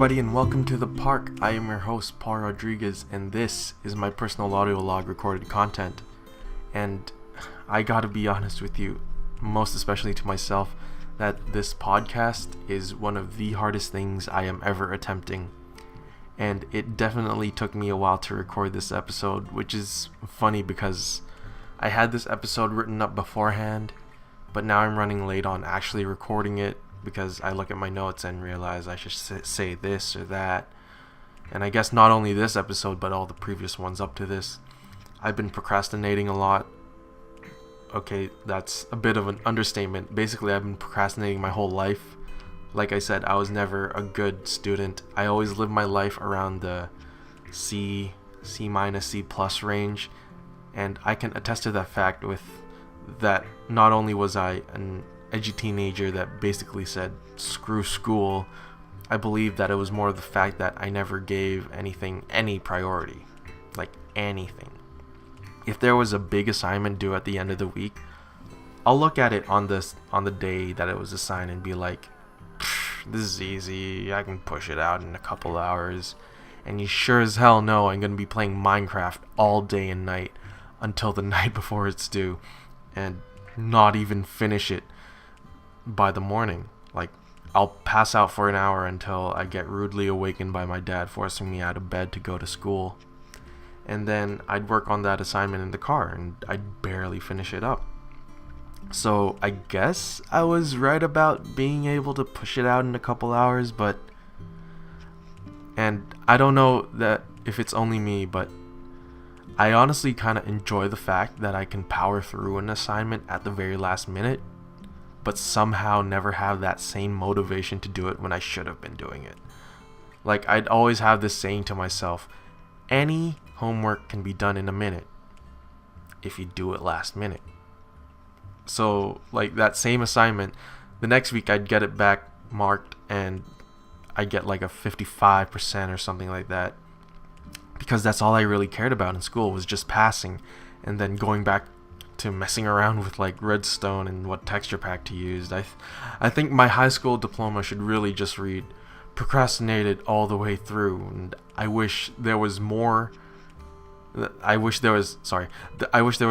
everybody, and welcome to The Park. I am your host, Paul Rodriguez, and this is my personal audio log recorded content. And I gotta be honest with you, most especially to myself, that this podcast is one of the hardest things I am ever attempting. And it definitely took me a while to record this episode, which is funny because I had this episode written up beforehand, but now I'm running late on actually recording it because I look at my notes and realize I should say this or that. And I guess not only this episode, but all the previous ones up to this. I've been procrastinating a lot. Okay, that's a bit of an understatement. Basically, I've been procrastinating my whole life. Like I said, I was never a good student. I always lived my life around the C minus, C plus range. And I can attest to that fact with that not only was I an edgy teenager that basically said screw school, I believe that it was more of the fact that I never gave anything any priority. Like anything. If there was a big assignment due at the end of the week, I'll look at it on the day that it was assigned and be like, this is easy, I can push it out in a couple hours. And you sure as hell know I'm going to be playing Minecraft all day and night until the night before it's due, and not even finish it by the morning. Like, I'll pass out for an hour until I get rudely awakened by my dad forcing me out of bed to go to school. And then I'd work on that assignment in the car, and I'd barely finish it up. So I guess I was right about being able to push it out in a couple hours, and I don't know that if it's only me, but I honestly kind of enjoy the fact that I can power through an assignment at the very last minute, but somehow never have that same motivation to do it when I should have been doing it. Like, I'd always have this saying to myself, any homework can be done in a minute if you do it last minute. So, like, that same assignment, the next week I'd get it back marked and I'd get like a 55% or something like that, because that's all I really cared about in school was just passing, and then going back to messing around with like redstone and what texture pack to use. I think my high school diploma should really just read procrastinated all the way through, and I wish there was more. I wish there was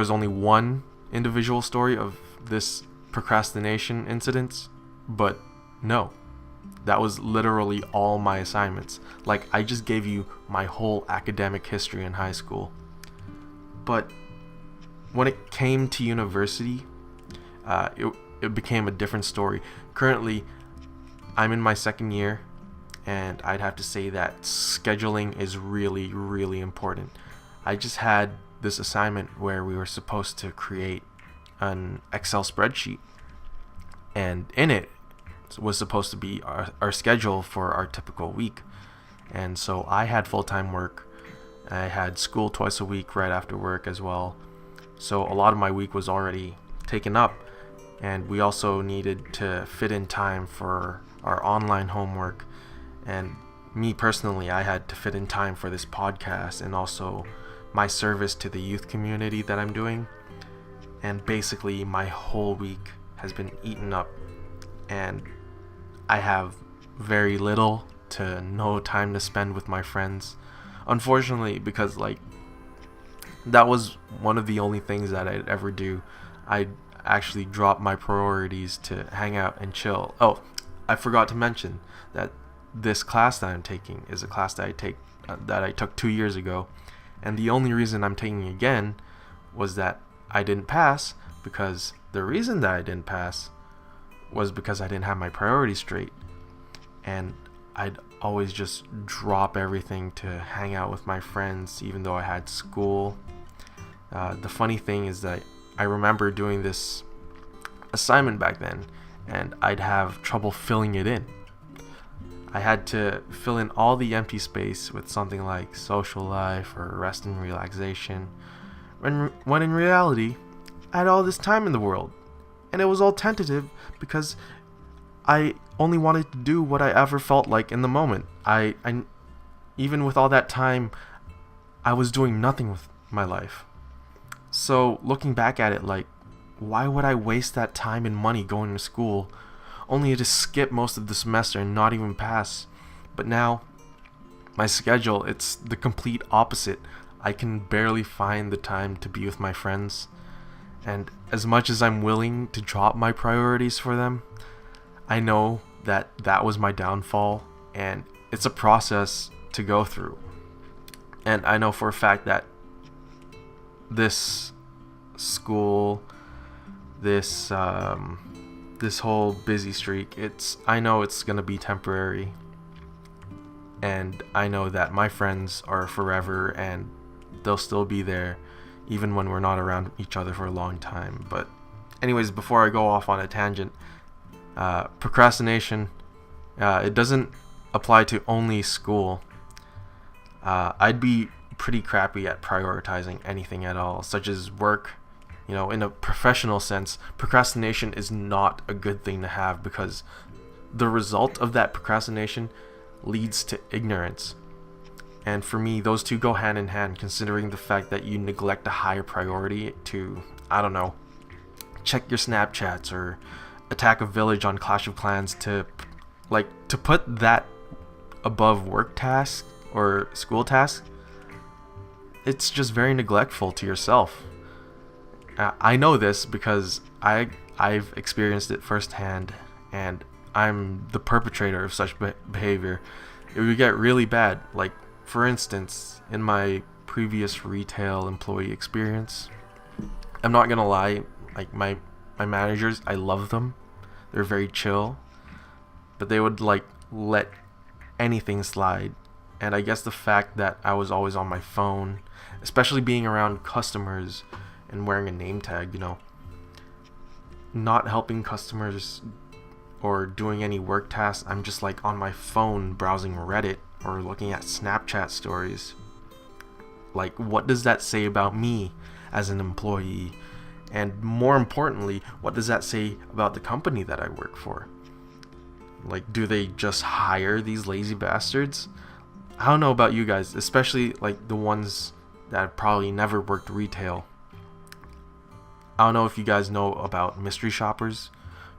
only one individual story of this procrastination incidents, but no. That was literally all my assignments. Like, I just gave you my whole academic history in high school. But when it came to university, it became a different story. Currently, I'm in my second year, and I'd have to say that scheduling is really, really important. I just had this assignment where we were supposed to create an Excel spreadsheet, and in it was supposed to be our schedule for our typical week. And so I had full-time work. I had school twice a week right after work as well. So a lot of my week was already taken up, and we also needed to fit in time for our online homework. And me personally, I had to fit in time for this podcast and also my service to the youth community that I'm doing. And basically my whole week has been eaten up, and I have very little to no time to spend with my friends, unfortunately, because like that was one of the only things that I'd ever do. I'd actually drop my priorities to hang out and chill. Oh, I forgot to mention that this class that I'm taking is a class that I took 2 years ago, and the only reason I'm taking again was that I didn't pass, because the reason that I didn't pass was because I didn't have my priorities straight, and I'd always just drop everything to hang out with my friends even though I had school. The funny thing is that I remember doing this assignment back then, and I'd have trouble filling it in. I had to fill in all the empty space with something like social life or rest and relaxation, when in reality I had all this time in the world. And it was all tentative because I only wanted to do what I ever felt like in the moment. I even with all that time, I was doing nothing with my life. So looking back at it, like, why would I waste that time and money going to school only to skip most of the semester and not even pass But now, my schedule, it's the complete opposite. I can barely find the time to be with my friends. And as much as I'm willing to drop my priorities for them, I know that that was my downfall, and it's a process to go through. And I know for a fact that this school, this whole busy streak, I know it's gonna be temporary, and I know that my friends are forever, and they'll still be there even when we're not around each other for a long time. But anyways, before I go off on a tangent, procrastination, it doesn't apply to only school. I'd be pretty crappy at prioritizing anything at all, such as work. In a professional sense, procrastination is not a good thing to have, because the result of that procrastination leads to ignorance. And for me, those two go hand in hand, considering the fact that you neglect a higher priority to, I don't know, check your Snapchats or attack a village on Clash of Clans, to put that above work tasks or school tasks. It's just very neglectful to yourself. I know this because I've experienced it firsthand, and I'm the perpetrator of such behavior. It would get really bad. Like, for instance, in my previous retail employee experience, I'm not gonna lie, like my managers, I love them. They're very chill, but they would let anything slide. And I guess the fact that I was always on my phone, especially being around customers and wearing a name tag, not helping customers or doing any work tasks, I'm just on my phone browsing Reddit or looking at Snapchat stories. What does that say about me as an employee? And more importantly, what does that say about the company that I work for? Do they just hire these lazy bastards? I don't know about you guys, especially the ones that probably never worked retail. I don't know if you guys know about mystery shoppers,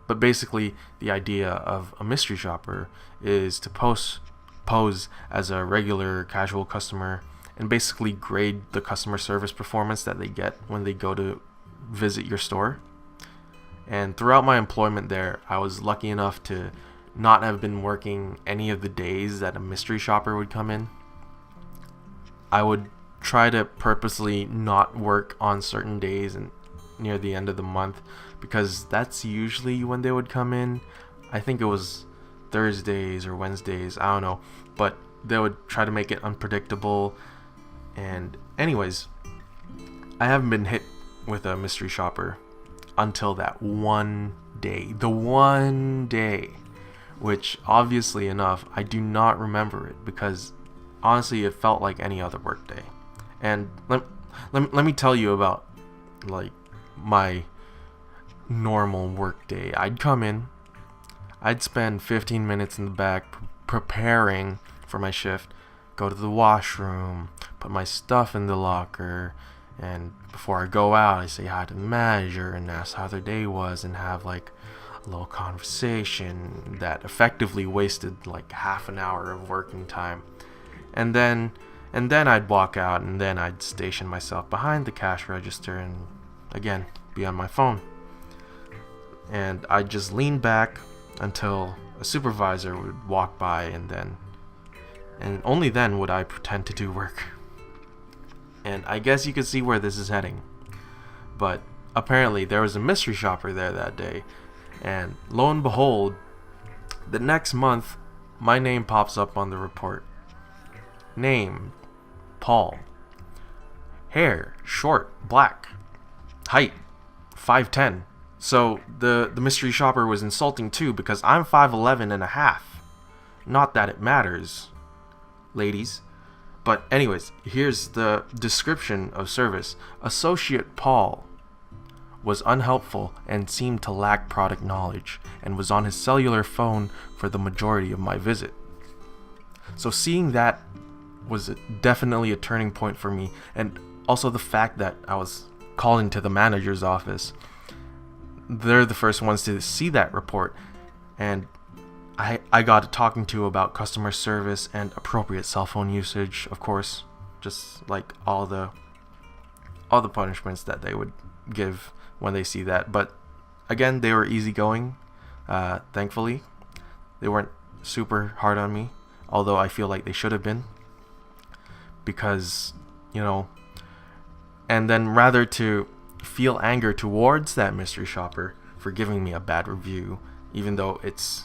but basically the idea of a mystery shopper is to pose as a regular casual customer and basically grade the customer service performance that they get when they go to visit your store. And throughout my employment there, I was lucky enough to not have been working any of the days that a mystery shopper would come in. I would try to purposely not work on certain days and near the end of the month, because that's usually when they would come in. I think it was Thursdays or Wednesdays, I don't know, but they would try to make it unpredictable. And anyways, I haven't been hit with a mystery shopper until that one day, which obviously enough, I do not remember it, because honestly it felt like any other work day. And let me tell you about my normal work day. I'd come in, I'd spend 15 minutes in the back preparing for my shift, go to the washroom, put my stuff in the locker, and before I go out, I say hi to the manager and ask how their day was, and have a little conversation that effectively wasted half an hour of working time. And then I'd walk out, and then I'd station myself behind the cash register and again be on my phone. And I'd just lean back until a supervisor would walk by, and only then would I pretend to do work. And I guess you could see where this is heading. But apparently there was a mystery shopper there that day, and lo and behold, the next month my name pops up on the report. Name, Paul. Hair, short, black. Height, 5'10". So the mystery shopper was insulting too, because I'm 5'11 and a half. Not that it matters, ladies. But anyways, here's the description of service. Associate Paul was unhelpful and seemed to lack product knowledge, and was on his cellular phone for the majority of my visit. So seeing that was definitely a turning point for me, and also the fact that I was called into the manager's office. They're the first ones to see that report, and I got talking to about customer service and appropriate cell phone usage, of course, just like all the punishments that they would give when they see that. But again, they were easygoing. Thankfully, they weren't super hard on me, although I feel like they should have been, because and then rather to feel anger towards that mystery shopper for giving me a bad review, even though it's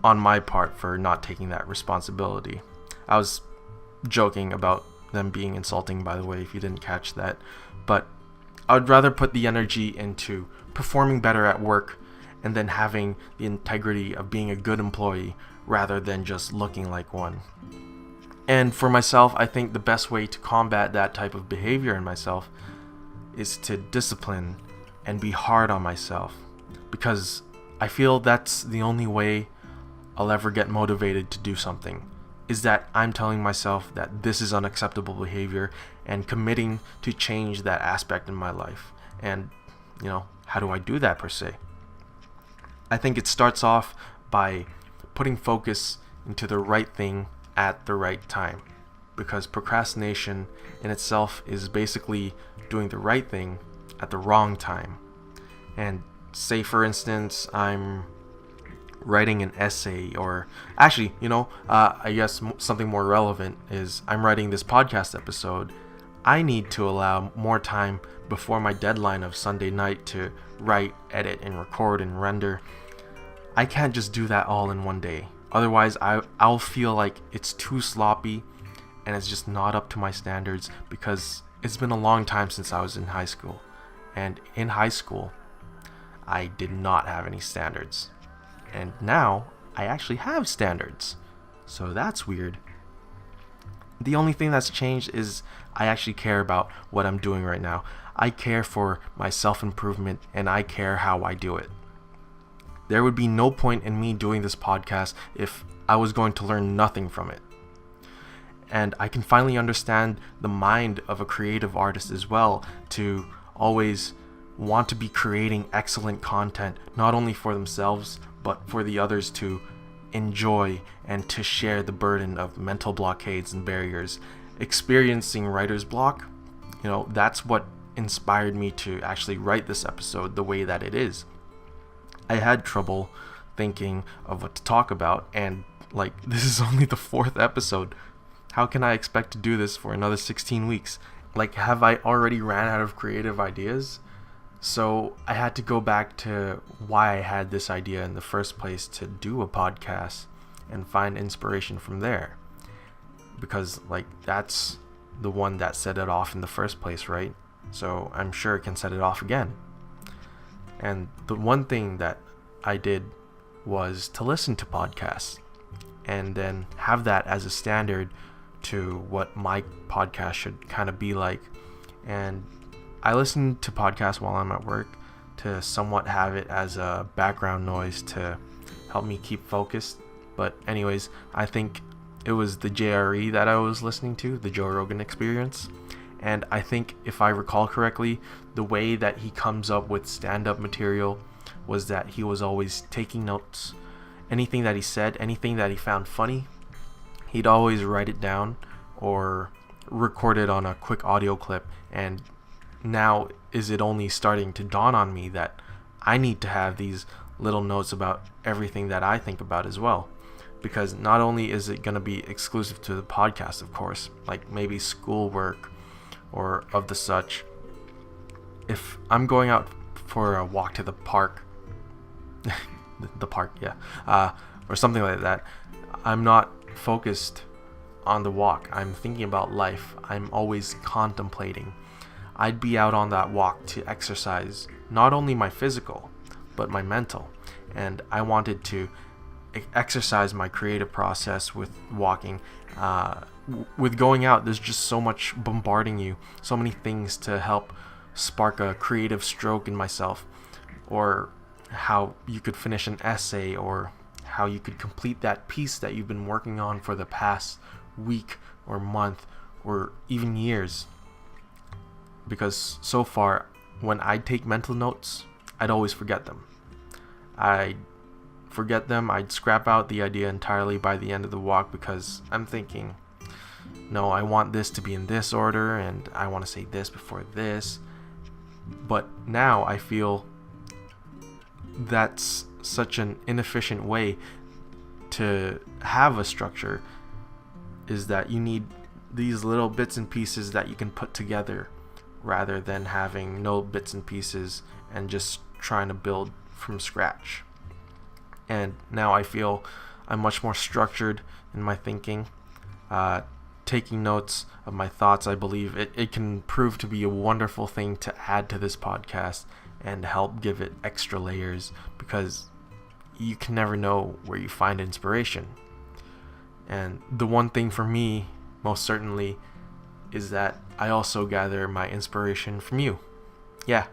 on my part for not taking that responsibility. I was joking about them being insulting, by the way, if you didn't catch that. But I would rather put the energy into performing better at work and then having the integrity of being a good employee rather than just looking like one. And for myself, I think the best way to combat that type of behavior in myself is to discipline and be hard on myself, because I feel that's the only way I'll ever get motivated to do something, is that I'm telling myself that this is unacceptable behavior and committing to change that aspect in my life. And, how do I do that per se? I think it starts off by putting focus into the right thing at the right time, because procrastination in itself is basically doing the right thing at the wrong time. And say, for instance, I'm writing an essay, or actually, I guess something more relevant is I'm writing this podcast episode. I need to allow more time before my deadline of Sunday night to write, edit, and record and render. I can't just do that all in one day. Otherwise, I'll feel like it's too sloppy and it's just not up to my standards, because it's been a long time since I was in high school. And in high school, I did not have any standards. And now, I actually have standards. So that's weird. The only thing that's changed is I actually care about what I'm doing right now. I care for my self-improvement, and I care how I do it. There would be no point in me doing this podcast if I was going to learn nothing from it. And I can finally understand the mind of a creative artist as well, to always want to be creating excellent content, not only for themselves, but for the others to enjoy and to share the burden of mental blockades and barriers. Experiencing writer's block, that's what inspired me to actually write this episode the way that it is. I had trouble thinking of what to talk about, and this is only the 4th episode. How can I expect to do this for another 16 weeks? Have I already ran out of creative ideas? So I had to go back to why I had this idea in the first place to do a podcast and find inspiration from there. Because that's the one that set it off in the first place, right? So I'm sure it can set it off again. And the one thing that I did was to listen to podcasts and then have that as a standard to what my podcast should kind of be like. And I listen to podcasts while I'm at work to somewhat have it as a background noise to help me keep focused. But anyways, I think it was the JRE that I was listening to, the Joe Rogan Experience. And I think, if I recall correctly, the way that he comes up with stand-up material was that he was always taking notes. Anything that he said, anything that he found funny, he'd always write it down or record it on a quick audio clip. And now is it only starting to dawn on me that I need to have these little notes about everything that I think about as well. Because not only is it going to be exclusive to the podcast, of course, like maybe schoolwork or of the such. If I'm going out for a walk to the park, the park, yeah, or something like that, I'm not focused on the walk. I'm thinking about life. I'm always contemplating. I'd be out on that walk to exercise not only my physical, but my mental. And I wanted to exercise my creative process with walking. With going out, there's just so much bombarding you, so many things to help spark a creative stroke in myself, or how you could finish an essay, or how you could complete that piece that you've been working on for the past week or month or even years. Because so far, when I take mental notes, I'd always forget them. I'd forget them. I'd scrap out the idea entirely by the end of the walk because I'm thinking, no, I want this to be in this order and I want to say this before this. But now I feel that's such an inefficient way to have a structure, is that you need these little bits and pieces that you can put together rather than having no bits and pieces and just trying to build from scratch. And now I feel I'm much more structured in my thinking. Taking notes of my thoughts, I believe it can prove to be a wonderful thing to add to this podcast and help give it extra layers, because you can never know where you find inspiration. And the one thing for me, most certainly, is that I also gather my inspiration from you. Yeah,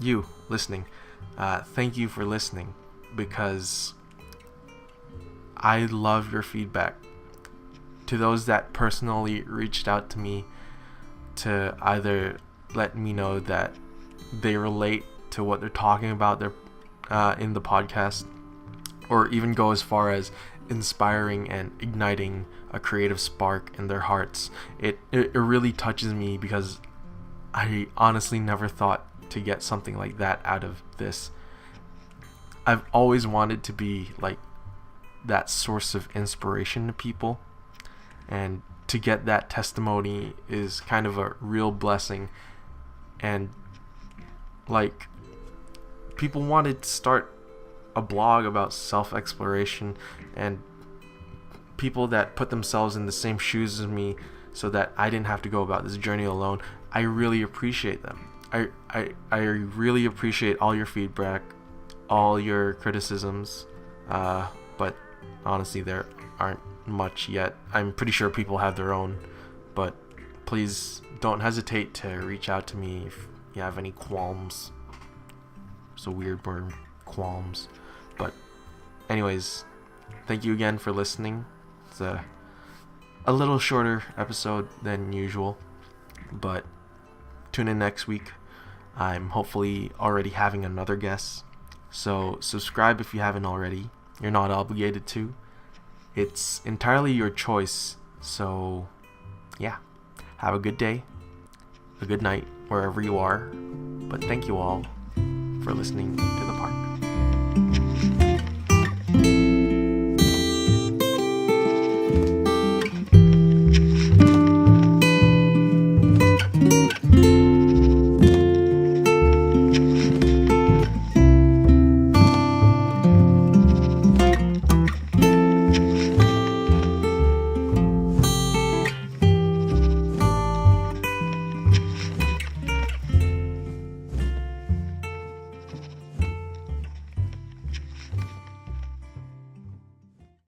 you listening. Thank you for listening, because I love your feedback. To those that personally reached out to me to either let me know that they relate to what they're talking about in the podcast, or even go as far as inspiring and igniting a creative spark in their hearts, it really touches me, because I honestly never thought to get something like that out of this. I've always wanted to be like that source of inspiration to people, and to get that testimony is kind of a real blessing. And like, people wanted to start a blog about self-exploration, and people that put themselves in the same shoes as me so that I didn't have to go about this journey alone. I really appreciate them. I really appreciate all your feedback, all your criticisms, but honestly there aren't much yet. I'm pretty sure people have their own, but please don't hesitate to reach out to me if you have any qualms. It's a weird word, qualms. But anyways, thank you again for listening. It's a little shorter episode than usual, but tune in next week. I'm hopefully already having another guest, so subscribe if you haven't already. You're not obligated to. It's entirely your choice. So yeah, have a good day, a good night, wherever you are. But thank you all for listening to the